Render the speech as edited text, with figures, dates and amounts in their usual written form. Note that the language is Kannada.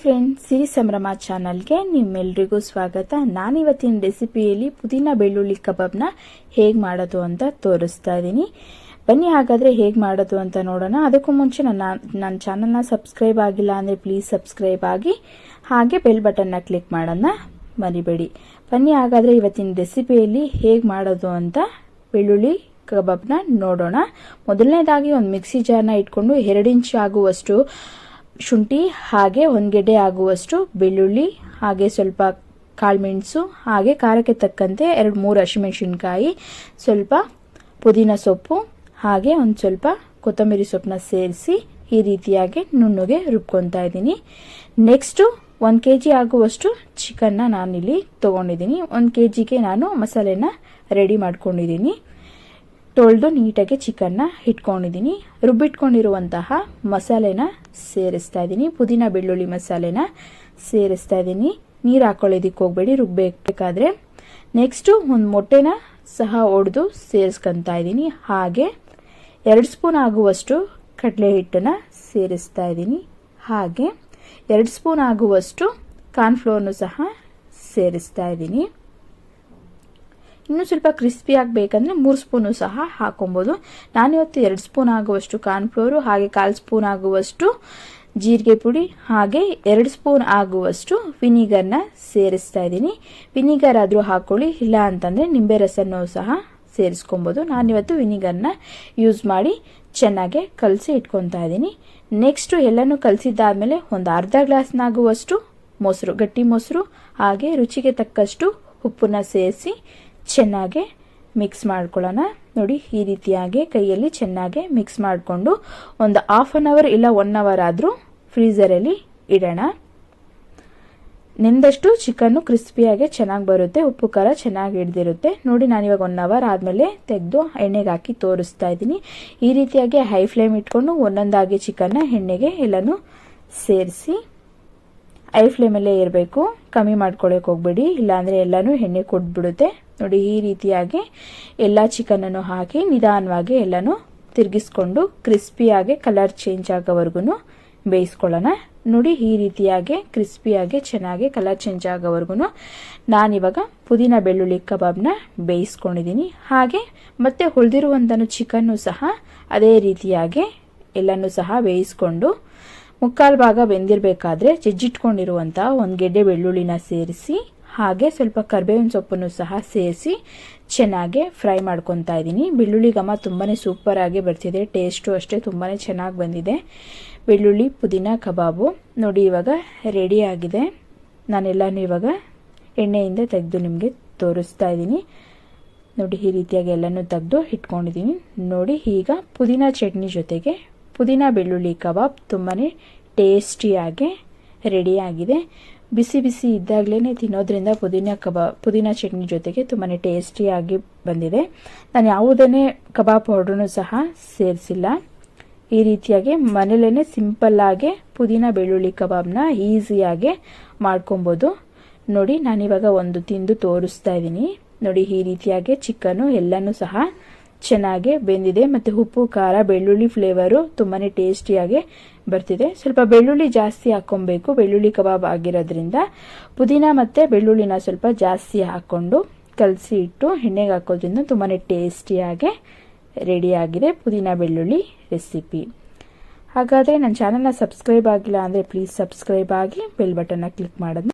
ಫ್ರೆಂಡ್ಸ್, ಸಿರಿ ಸಂಭ್ರಮ ಚಾನಲ್ಗೆ ನಿಮ್ಮೆಲ್ಲರಿಗೂ ಸ್ವಾಗತ. ನಾನಿವತ್ತಿನ ರೆಸಿಪಿಯಲ್ಲಿ ಪುದೀನ ಬೆಳ್ಳುಳ್ಳಿ ಕಬಾಬ್ನ ಹೇಗೆ ಮಾಡೋದು ಅಂತ ತೋರಿಸ್ತಾ ಇದ್ದೀನಿ. ಬನ್ನಿ ಹಾಗಾದರೆ ಹೇಗೆ ಮಾಡೋದು ಅಂತ ನೋಡೋಣ. ಅದಕ್ಕೂ ಮುಂಚೆ ನನ್ನ ಚಾನಲ್ನ ಸಬ್ಸ್ಕ್ರೈಬ್ ಆಗಿಲ್ಲ ಅಂದರೆ ಪ್ಲೀಸ್ ಸಬ್ಸ್ಕ್ರೈಬ್ ಆಗಿ, ಹಾಗೆ ಬೆಲ್ ಬಟನ್ನ ಕ್ಲಿಕ್ ಮಾಡೋಣ ಮರಿಬೇಡಿ. ಬನ್ನಿ ಹಾಗಾದರೆ ಇವತ್ತಿನ ರೆಸಿಪಿಯಲ್ಲಿ ಹೇಗೆ ಮಾಡೋದು ಅಂತ ಬೆಳ್ಳುಳ್ಳಿ ಕಬಾಬ್ನ ನೋಡೋಣ. ಮೊದಲನೇದಾಗಿ ಒಂದು ಮಿಕ್ಸಿ ಜಾರ್ನ ಇಟ್ಕೊಂಡು 2 ಇಂಚ್ ಆಗುವಷ್ಟು ಶುಂಠಿ, ಹಾಗೆ 1 ಗೆಡ್ಡೆ ಆಗುವಷ್ಟು ಬೆಳ್ಳುಳ್ಳಿ, ಹಾಗೆ ಸ್ವಲ್ಪ ಕಾಳುಮೆಣಸು, ಹಾಗೆ ಖಾರಕ್ಕೆ ತಕ್ಕಂತೆ 2-3 ಹಸಿಮೆಣಸಿನಕಾಯಿ, ಸ್ವಲ್ಪ ಪುದೀನ ಸೊಪ್ಪು, ಹಾಗೆ ಒಂದು ಸ್ವಲ್ಪ ಕೊತ್ತಂಬರಿ ಸೊಪ್ಪನ್ನ ಸೇರಿಸಿ ಈ ರೀತಿಯಾಗಿ ನುಣ್ಣಗೆ ರುಬ್ಕೊತಾ ಇದ್ದೀನಿ. ನೆಕ್ಸ್ಟು 1 kg ಆಗುವಷ್ಟು ಚಿಕನ್ನ ನಾನಿಲ್ಲಿ ತೊಗೊಂಡಿದ್ದೀನಿ. 1 kgಗೆ ನಾನು ಮಸಾಲೆನ ರೆಡಿ ಮಾಡ್ಕೊಂಡಿದ್ದೀನಿ. ತೊಳೆದು ನೀಟಾಗಿ ಚಿಕನ್ನ ಇಟ್ಕೊಂಡಿದ್ದೀನಿ. ರುಬ್ಬಿಟ್ಕೊಂಡಿರುವಂತಹ ಮಸಾಲೆನ ಸೇರಿಸ್ತಾ ಇದ್ದೀನಿ. ಪುದೀನ ಬೆಳ್ಳುಳ್ಳಿ ಮಸಾಲೆನ ಸೇರಿಸ್ತಾ ಇದ್ದೀನಿ. ನೀರು ಹಾಕೊಳ್ಳೋದಕ್ಕೆ ಹೋಗಬೇಡಿ ರುಬ್ಬೇಕಾದ್ರೆ. ನೆಕ್ಸ್ಟು ಒಂದು ಮೊಟ್ಟೆನ ಸಹ ಒಡೆದು ಸೇರಿಸ್ಕೊತಾ ಇದ್ದೀನಿ. ಹಾಗೆ 2 ಸ್ಪೂನ್ ಆಗುವಷ್ಟು ಕಡಲೆ ಹಿಟ್ಟನ್ನ ಸೇರಿಸ್ತಾ ಇದ್ದೀನಿ. ಹಾಗೆ 2 ಸ್ಪೂನ್ ಆಗುವಷ್ಟು ಕಾರ್ನ್ಫ್ಲೋರ್ನು ಸಹ ಸೇರಿಸ್ತಾ ಇದ್ದೀನಿ. ಇನ್ನೂ ಸ್ವಲ್ಪ ಕ್ರಿಸ್ಪಿ ಆಗಬೇಕಂದ್ರೆ 3 ಸ್ಪೂನು ಸಹ ಹಾಕೊಬೋದು. ನಾನಿವತ್ತು 2 ಸ್ಪೂನ್ ಆಗುವಷ್ಟು ಕಾರ್ನ್ಫ್ಲೋರು, ಹಾಗೆ 1/4 ಸ್ಪೂನ್ ಆಗುವಷ್ಟು ಜೀರಿಗೆ ಪುಡಿ, ಹಾಗೆ 2 ಸ್ಪೂನ್ ಆಗುವಷ್ಟು ವಿನಿಗರ್ನ ಸೇರಿಸ್ತಾ ಇದ್ದೀನಿ. ವಿನಿಗರ್ ಆದರೂ ಹಾಕೊಳ್ಳಿ, ಇಲ್ಲ ಅಂತಂದರೆ ನಿಂಬೆ ರಸನೂ ಸಹ ಸೇರಿಸ್ಕೊಬೋದು. ನಾನಿವತ್ತು ವಿನಿಗರ್ನ ಯೂಸ್ ಮಾಡಿ ಚೆನ್ನಾಗಿ ಕಲಸಿ ಇಟ್ಕೊತಾ ಇದ್ದೀನಿ. ನೆಕ್ಸ್ಟು ಎಲ್ಲನೂ ಕಲಸಿದ್ದಾದಮೇಲೆ ಒಂದು ಅರ್ಧ ಗ್ಲಾಸ್ನಾಗುವಷ್ಟು ಮೊಸರು, ಗಟ್ಟಿ ಮೊಸರು, ಹಾಗೆ ರುಚಿಗೆ ತಕ್ಕಷ್ಟು ಉಪ್ಪನ್ನ ಸೇರಿಸಿ ಚೆನ್ನಾಗಿ ಮಿಕ್ಸ್ ಮಾಡ್ಕೊಳ್ಳೋಣ. ನೋಡಿ, ಈ ರೀತಿಯಾಗಿ ಕೈಯಲ್ಲಿ ಚೆನ್ನಾಗಿ ಮಿಕ್ಸ್ ಮಾಡಿಕೊಂಡು ಒಂದು 1/2 ಅವರ್ ಇಲ್ಲ 1 ಅವರ್ ಆದರೂ ಫ್ರೀಝರಲ್ಲಿ ಇಡೋಣ. ನೆಂದಷ್ಟು ಚಿಕನ್ನು ಕ್ರಿಸ್ಪಿಯಾಗಿ ಚೆನ್ನಾಗಿ ಬರುತ್ತೆ, ಉಪ್ಪು ಖಾರ ಚೆನ್ನಾಗಿ ಹಿಡ್ದಿರುತ್ತೆ. ನೋಡಿ, ನಾನಿವಾಗ 1 ಅವರ್ ಆದಮೇಲೆ ತೆಗೆದು ಎಣ್ಣೆಗೆ ಹಾಕಿ ತೋರಿಸ್ತಾ ಇದ್ದೀನಿ. ಈ ರೀತಿಯಾಗಿ ಹೈ ಫ್ಲೇಮ್ ಇಟ್ಕೊಂಡು ಒಂದೊಂದಾಗಿ ಚಿಕನ್ನ ಎಣ್ಣೆಗೆ ಎಲ್ಲನೂ ಸೇರಿಸಿ, ಹೈ ಫ್ಲೇಮಲ್ಲೇ ಇರಬೇಕು, ಕಮ್ಮಿ ಮಾಡ್ಕೊಳ್ಳೋಕೆ ಹೋಗಬೇಡಿ, ಇಲ್ಲಾಂದರೆ ಎಲ್ಲನೂ ಎಣ್ಣೆ ಕೊಟ್ಬಿಡುತ್ತೆ. ನೋಡಿ, ಈ ರೀತಿಯಾಗಿ ಎಲ್ಲ ಚಿಕನನ್ನು ಹಾಕಿ ನಿಧಾನವಾಗಿ ಎಲ್ಲನೂ ತಿರುಗಿಸ್ಕೊಂಡು ಕ್ರಿಸ್ಪಿಯಾಗಿ ಕಲರ್ ಚೇಂಜ್ ಆಗೋವರೆಗೂ ಬೇಯಿಸ್ಕೊಳ್ಳೋಣ. ನೋಡಿ, ಈ ರೀತಿಯಾಗಿ ಕ್ರಿಸ್ಪಿಯಾಗಿ ಚೆನ್ನಾಗಿ ಕಲರ್ ಚೇಂಜ್ ಆಗೋವರೆಗೂ ನಾನಿವಾಗ ಪುದೀನ ಬೆಳ್ಳುಳ್ಳಿ ಕಬಾಬ್ನ ಬೇಯಿಸ್ಕೊಂಡಿದ್ದೀನಿ. ಹಾಗೆ ಮತ್ತೆ ಉಳಿದಿರುವಂಥ ಚಿಕನ್ನು ಸಹ ಅದೇ ರೀತಿಯಾಗಿ ಎಲ್ಲನೂ ಸಹ ಬೇಯಿಸ್ಕೊಂಡು 3/4 ಭಾಗ ಬೆಂದಿರಬೇಕಾದ್ರೆ ಜಜ್ಜಿಟ್ಕೊಂಡಿರುವಂಥ 1 ಗೆಡ್ಡೆ ಬೆಳ್ಳುಳ್ಳಿನ ಸೇರಿಸಿ, ಹಾಗೆ ಸ್ವಲ್ಪ ಕರಿಬೇವಿನ ಸೊಪ್ಪನ್ನು ಸಹ ಸೇರಿಸಿ ಚೆನ್ನಾಗಿ ಫ್ರೈ ಮಾಡ್ಕೊತಾ ಇದ್ದೀನಿ. ಬೆಳ್ಳುಳ್ಳಿ ಘಮ ತುಂಬಾ ಸೂಪರಾಗಿ ಬರ್ತಿದೆ, ಟೇಸ್ಟು ಅಷ್ಟೇ ತುಂಬಾ ಚೆನ್ನಾಗಿ ಬಂದಿದೆ. ಬೆಳ್ಳುಳ್ಳಿ ಪುದೀನ ಕಬಾಬು ನೋಡಿ ಇವಾಗ ರೆಡಿ ಆಗಿದೆ. ನಾನೆಲ್ಲನೂ ಇವಾಗ ಎಣ್ಣೆಯಿಂದ ತೆಗೆದು ನಿಮಗೆ ತೋರಿಸ್ತಾ ಇದ್ದೀನಿ. ನೋಡಿ, ಈ ರೀತಿಯಾಗಿ ಎಲ್ಲನೂ ತೆಗೆದು ಇಟ್ಕೊಂಡಿದ್ದೀನಿ. ನೋಡಿ, ಈಗ ಪುದೀನ ಚಟ್ನಿ ಜೊತೆಗೆ ಪುದೀನ ಬೆಳ್ಳುಳ್ಳಿ ಕಬಾಬ್ ತುಂಬಾ ಟೇಸ್ಟಿಯಾಗಿ ರೆಡಿಯಾಗಿದೆ. ಬಿಸಿ ಬಿಸಿ ಇದ್ದಾಗಲೇ ತಿನ್ನೋದ್ರಿಂದ ಪುದೀನ ಚಟ್ನಿ ಜೊತೆಗೆ ತುಂಬಾ ಟೇಸ್ಟಿಯಾಗಿ ಬಂದಿದೆ. ನಾನು ಯಾವುದೇ ಕಬಾಬ್ ಪೌಡ್ರನ್ನು ಸಹ ಸೇರಿಸಿಲ್ಲ. ಈ ರೀತಿಯಾಗಿ ಮನೇಲೇ ಸಿಂಪಲ್ಲಾಗಿ ಪುದೀನ ಬೆಳ್ಳುಳ್ಳಿ ಕಬಾಬ್ನ ಈಸಿಯಾಗಿ ಮಾಡ್ಕೊಬೋದು. ನೋಡಿ, ನಾನಿವಾಗ ಒಂದು ತಿಂದು ತೋರಿಸ್ತಾ ಇದ್ದೀನಿ. ನೋಡಿ, ಈ ರೀತಿಯಾಗಿ ಚಿಕನ್ನು ಎಲ್ಲನೂ ಸಹ ಚೆನ್ನಾಗಿ ಬೆಂದಿದೆ, ಮತ್ತು ಉಪ್ಪು ಖಾರ ಬೆಳ್ಳುಳ್ಳಿ ಫ್ಲೇವರು ತುಂಬಾ ಟೇಸ್ಟಿಯಾಗಿ ಬರ್ತಿದೆ. ಸ್ವಲ್ಪ ಬೆಳ್ಳುಳ್ಳಿ ಜಾಸ್ತಿ ಹಾಕ್ಕೊಬೇಕು, ಬೆಳ್ಳುಳ್ಳಿ ಕಬಾಬ್ ಆಗಿರೋದ್ರಿಂದ ಪುದೀನ ಮತ್ತು ಬೆಳ್ಳುಳ್ಳಿನ ಸ್ವಲ್ಪ ಜಾಸ್ತಿ ಹಾಕ್ಕೊಂಡು ಕಲಸಿ ಇಟ್ಟು ಎಣ್ಣೆಗೆ ಹಾಕೋದ್ರಿಂದ ತುಂಬಾ ಟೇಸ್ಟಿಯಾಗಿ ರೆಡಿಯಾಗಿದೆ ಪುದೀನ ಬೆಳ್ಳುಳ್ಳಿ ರೆಸಿಪಿ. ಹಾಗಾದರೆ ನನ್ನ ಚಾನಲ್ನ ಸಬ್ಸ್ಕ್ರೈಬ್ ಆಗಿಲ್ಲ ಅಂದರೆ ಪ್ಲೀಸ್ ಸಬ್ಸ್ಕ್ರೈಬ್ ಆಗಿ ಬೆಲ್ ಬಟನ್ನ ಕ್ಲಿಕ್ ಮಾಡೋದನ್ನ